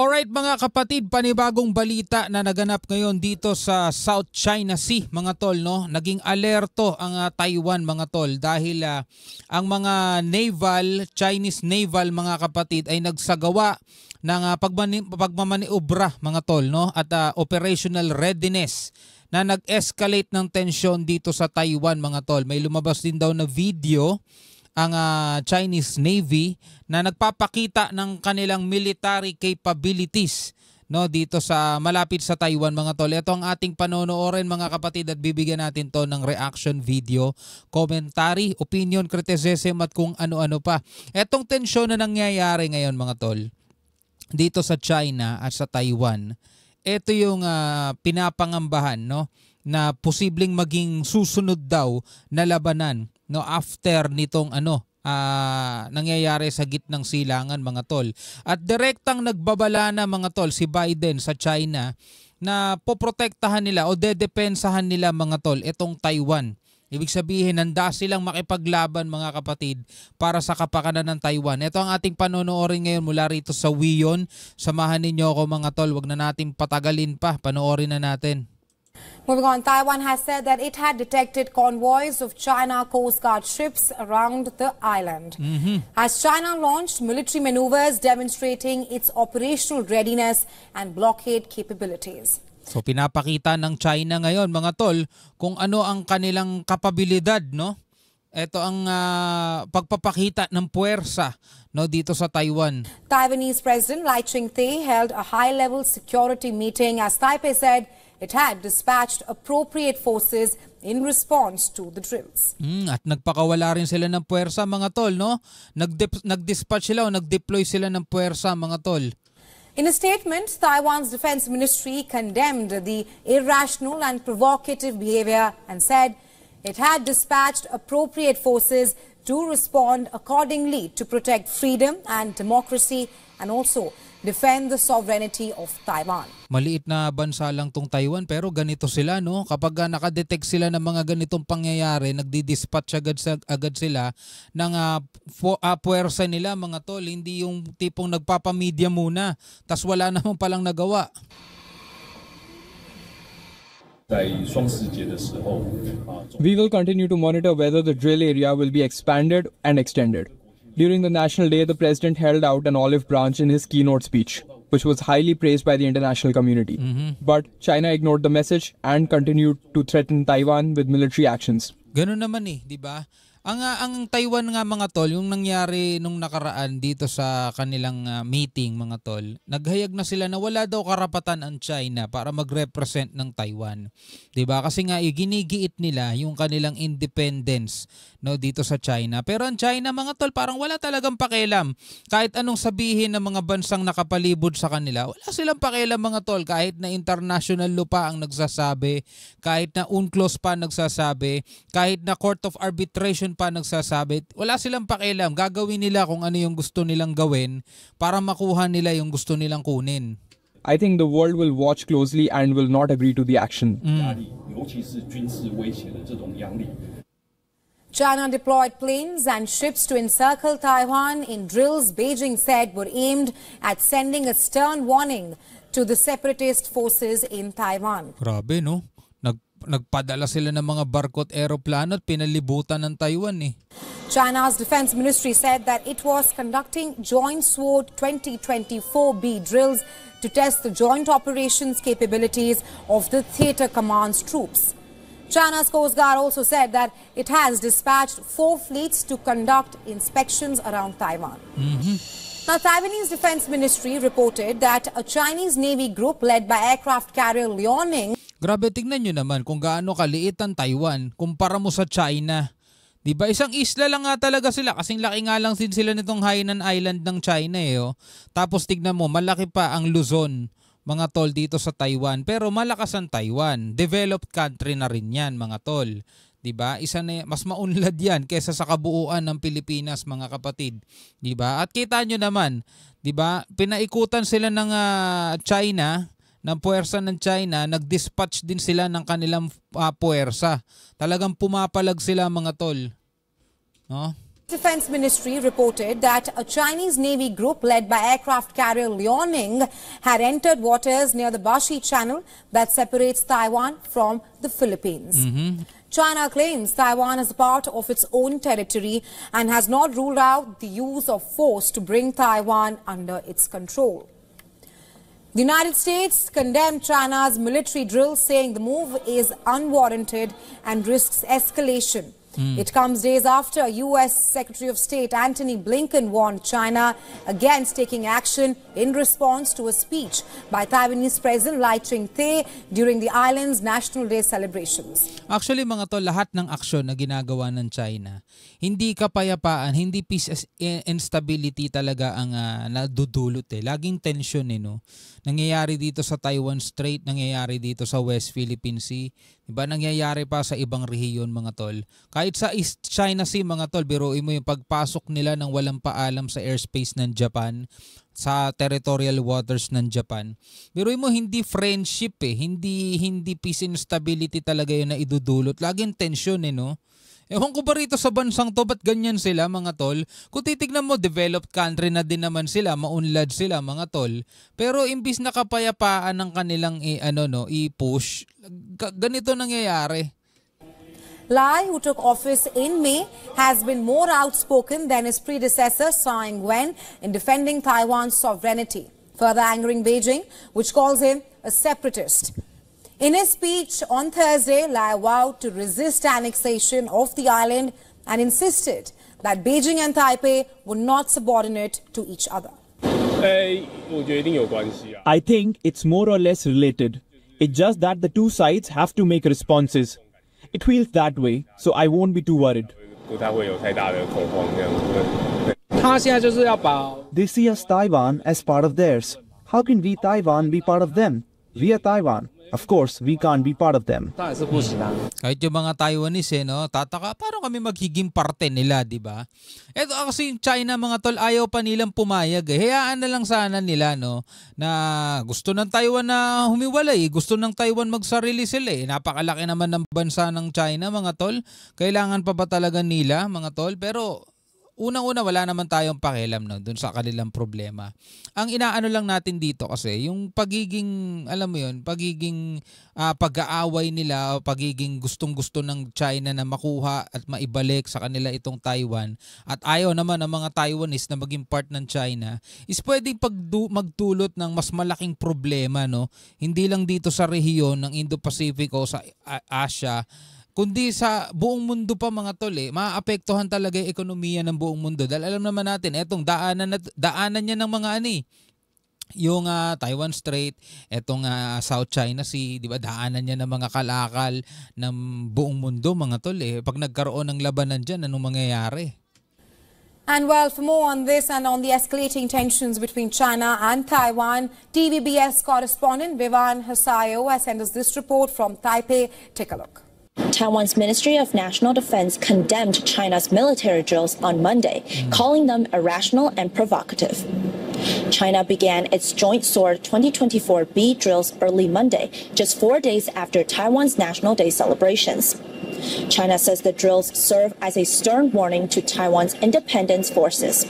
Alright mga kapatid, panibagong balita na naganap ngayon dito sa South China Sea mga tol, no? Naging alerto ang Taiwan mga tol dahil ang mga Chinese naval mga kapatid ay nagsagawa ng pagmamaniobra mga tol, no? At operational readiness na nag-escalate ng tensyon dito sa Taiwan mga tol. May lumabas din daw na video ang Chinese Navy na nagpapakita ng kanilang military capabilities, no, dito sa malapit sa Taiwan mga tol. Ito ang ating panonoorin mga kapatid at bibigyan natin to ng reaction video, commentary, opinion, criticism at kung ano-ano pa. Etong tensyon na nangyayari ngayon mga tol dito sa China at sa Taiwan, ito yung pinapangambahan, no, na posibleng maging susunod daw na labanan, no, after nitong nangyayari sa gitnang silangan mga tol. At direktang nagbabala na mga tol si Biden sa China na poprotektahan nila o dedepensahan nila mga tol itong Taiwan. Ibig sabihin, handa silang makipaglaban mga kapatid para sa kapakanan ng Taiwan. Ito ang ating panonoorin ngayon mula rito sa Wiyon. Samahan ninyo ako mga tol, wag na natin patagalin pa, panoorin na natin. Moving on, Taiwan has said that it had detected convoys of China Coast Guard ships around the island. As China launched military maneuvers demonstrating its operational readiness and blockade capabilities. So pinapakita ng China ngayon mga tol kung ano ang kanilang kapabilidad, no? Ito ang pagpapakita ng puwersa, no, dito sa Taiwan. Taiwanese President Lai Ching-te held a high-level security meeting as Taipei said it had dispatched appropriate forces in response to the drills. At nagpakawala rin sila ng puwersa mga tol, no? Nag-dispatch sila o nag-deploy sila ng puwersa mga tol. In a statement, Taiwan's Defense Ministry condemned the irrational and provocative behavior and said it had dispatched appropriate forces to respond accordingly to protect freedom and democracy and also defend the sovereignty of Taiwan. Maliit na bansa lang tong Taiwan pero ganito sila, no? Kapag nakadetect sila ng mga ganitong pangyayari, nagdi-dispatch agad sila ng puwersa nila mga tol. Hindi yung tipong nagpapamedia muna tas wala namang palang nagawa. We will continue to monitor whether the drill area will be expanded and extended. During the National Day, the President held out an olive branch in his keynote speech, which was highly praised by the international community. But China ignored the message and continued to threaten Taiwan with military actions. Ganun naman di ba? Ang Taiwan nga mga tol, yung nangyari nung nakaraan dito sa kanilang meeting mga tol, naghayag na sila na wala daw karapatan ang China para mag-represent ng Taiwan. 'Di ba? Kasi nga ginigiit nila yung kanilang independence, no, dito sa China. Pero ang China mga tol parang wala talagang pakialam. Kahit anong sabihin ng mga bansang nakapalibot sa kanila, wala silang pakialam mga tol, kahit na international law pa ang nagsasabi, kahit na UNCLOS pa nagsasabi, kahit na Court of Arbitration pa nagsasabi, wala silang pakialam. Gagawin nila kung ano yung gusto nilang gawin para makuha nila yung gusto nilang kunin. I think the world will watch closely and will not agree to the action. China deployed planes and ships to encircle Taiwan in drills Beijing said were aimed at sending a stern warning to the separatist forces in Taiwan. Grabe, no? Nagpadala sila ng mga barko at aeroplano at pinalibutan ng Taiwan China's Defense Ministry said that it was conducting Joint SWORD 2024B drills to test the joint operations capabilities of the Theater Command's troops. China's Coast Guard also said that it has dispatched 4 fleets to conduct inspections around Taiwan. Now, Taiwanese Defense Ministry reported that a Chinese Navy group led by aircraft carrier Liaoning. Grabe, tingnan nyo naman kung gaano kaliit ang Taiwan kumpara mo sa China. Diba? Isang isla lang nga talaga sila. Kasing laki nga lang din sila nitong Hainan Island ng China Tapos tignan mo, malaki pa ang Luzon mga tol dito sa Taiwan. Pero malakas ang Taiwan. Developed country na rin yan mga tol. Diba? Isa na, mas maunlad yan kaysa sa kabuuan ng Pilipinas mga kapatid. Diba? At kita nyo naman, diba? Pinaikutan sila ng China, ng puwersa ng China, nag-dispatch din sila ng kanilang puwersa. Talagang pumapalag sila mga tol. No? Defense Ministry reported that a Chinese Navy group led by aircraft carrier Liaoning had entered waters near the Bashi Channel that separates Taiwan from the Philippines. China claims Taiwan is a part of its own territory and has not ruled out the use of force to bring Taiwan under its control. The United States condemned China's military drill, saying the move is unwarranted and risks escalation. It comes days after U.S. Secretary of State Antony Blinken warned China against taking action in response to a speech by Taiwanese President Lai Ching-te during the island's National Day celebrations. Actually mga tol, lahat ng aksyon na ginagawa ng China, hindi kapayapaan, hindi peace and stability talaga ang nadudulot eh. Laging tension eh, no? Nangyayari dito sa Taiwan Strait, nangyayari dito sa West Philippine Sea, diba? Nangyayari pa sa ibang rehiyon mga tol. Kahit sa East China Sea mga tol, biruin mo yung pagpasok nila ng walang paalam sa airspace ng Japan, sa territorial waters ng Japan. Biruin mo hindi friendship eh, hindi peace and stability talaga yun na idudulot. Laging tension eh, no? Ewan ko ba rito sa bansang to, ba't ganyan sila mga tol? Kung titignan mo, developed country na din naman sila, maunlad sila mga tol. Pero imbis na kapayapaan ng kanilang i-push, ganito nangyayari. Lai, who took office in May, has been more outspoken than his predecessor Tsai Ing-wen in defending Taiwan's sovereignty, further angering Beijing, which calls him a separatist. In his speech on Thursday, Lai vowed to resist annexation of the island and insisted that Beijing and Taipei were not subordinate to each other. I think it's more or less related. It's just that the two sides have to make responses. It feels that way, so I won't be too worried. They see us Taiwan as part of theirs. How can we Taiwan be part of them? We are Taiwan. Of course, we can't be part of them. Kahit yung mga Taiwanese, no, tataka, paano kami magiging parte nila, di ba? Eto kasi yung China, mga tol, ayaw pa nilang pumayag. Hayaan na lang sana nila, no, na gusto ng Taiwan na humiwalay. Gusto ng Taiwan magsarili sila. Napakalaki naman ng bansa ng China, mga tol. Kailangan pa ba talaga nila, mga tol? Pero unang-una, wala naman tayong pakialam no, dun sa kanilang problema. Ang inaano lang natin dito kasi, yung pagiging, alam mo yun, pagiging pag-aaway nila, o pagiging gustong-gusto ng China na makuha at maibalik sa kanila itong Taiwan, at ayaw naman ng mga Taiwanese na maging part ng China, is pwedeng magdulot ng mas malaking problema, no? Hindi lang dito sa rehiyon ng Indo-Pacific o sa Asia, kundi sa buong mundo pa mga tol maaapektuhan talaga yung ekonomiya ng buong mundo. Dahil alam naman natin, etong daanan niya ng mga yung Taiwan Strait, etong South China Sea, di ba, daanan niya ng mga kalakal ng buong mundo mga tol Pag nagkaroon ng labanan dyan, anong mangyayari? And well, for more on this and on the escalating tensions between China and Taiwan, TVBS correspondent Vivan Hasayo has sent us this report from Taipei. Take a look. Taiwan's Ministry of National Defense condemned China's military drills on Monday, calling them irrational and provocative. China began its Joint Sword 2024B drills early Monday, just 4 days after Taiwan's National Day celebrations. China says the drills serve as a stern warning to Taiwan's independence forces.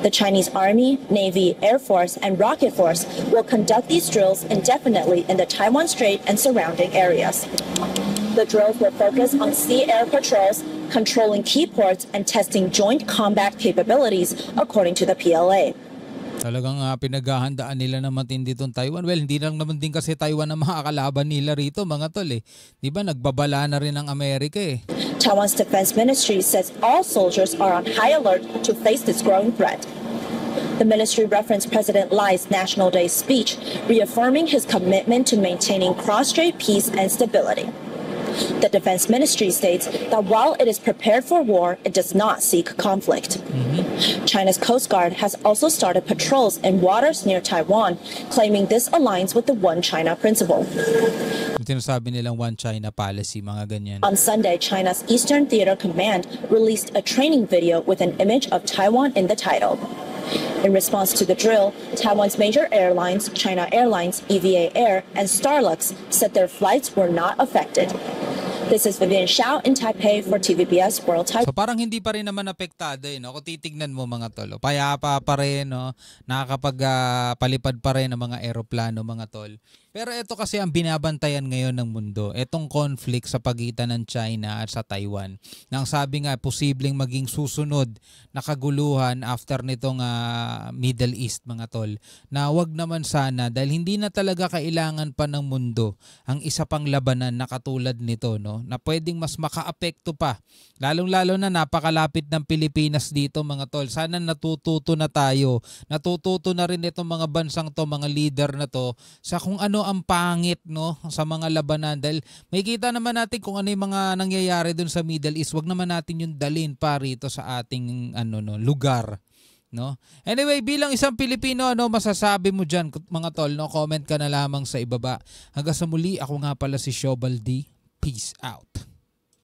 The Chinese Army, Navy, Air Force, and Rocket Force will conduct these drills indefinitely in the Taiwan Strait and surrounding areas. The drills will focus on sea-air patrols, controlling key ports, and testing joint combat capabilities, according to the PLA. Talagang pinaghahandaan nila na matindi itong Taiwan. Well, hindi lang naman din kasi Taiwan ang makakalaban nila rito, mga tol Di ba, nagbabala na rin ang Amerika Taiwan's Defense Ministry says all soldiers are on high alert to face this growing threat. The ministry referenced President Lai's National Day speech, reaffirming his commitment to maintaining cross-strait peace and stability. The Defense Ministry states that while it is prepared for war, it does not seek conflict. China's Coast Guard has also started patrols in waters near Taiwan, claiming this aligns with the One China principle. Sinasabi nilang One China policy, mga ganyan. On Sunday, China's Eastern Theater Command released a training video with an image of Taiwan in the title. In response to the drill, Taiwan's major airlines, China Airlines, EVA Air, and Starlux said their flights were not affected. This is Vivian Xiao in Taipei for TVBS World Taiwan. So parang hindi pa rin naman apektado no? Kung titignan mo mga tol, payapa pa rin, no? Nakakapagpalipad pa rin ang mga eroplano mga tol. Pero ito kasi ang binabantayan ngayon ng mundo, itong conflict sa pagitan ng China at sa Taiwan. Nang sabi nga, posibleng maging susunod na kaguluhan after nitong Middle East mga tol. Na wag naman sana dahil hindi na talaga kailangan pa ng mundo ang isa pang labanan na katulad nito, no? Na pwedeng mas makaapekto pa. Lalong-lalo na napakalapit ng Pilipinas dito mga tol. Sana natututo na tayo. Natututo na rin itong mga bansang to, mga leader na to sa kung ano ang pangit, no, sa mga labanan. Dahil may kita naman natin kung ano yung mga nangyayari dun sa Middle East. Wag naman natin yung dalhin pa rito sa ating lugar. No? Anyway, bilang isang Pilipino, masasabi mo dyan mga tol, no? Comment ka na lamang sa ibaba. Hanggang sa muli, ako nga pala si Shobal D. Peace out.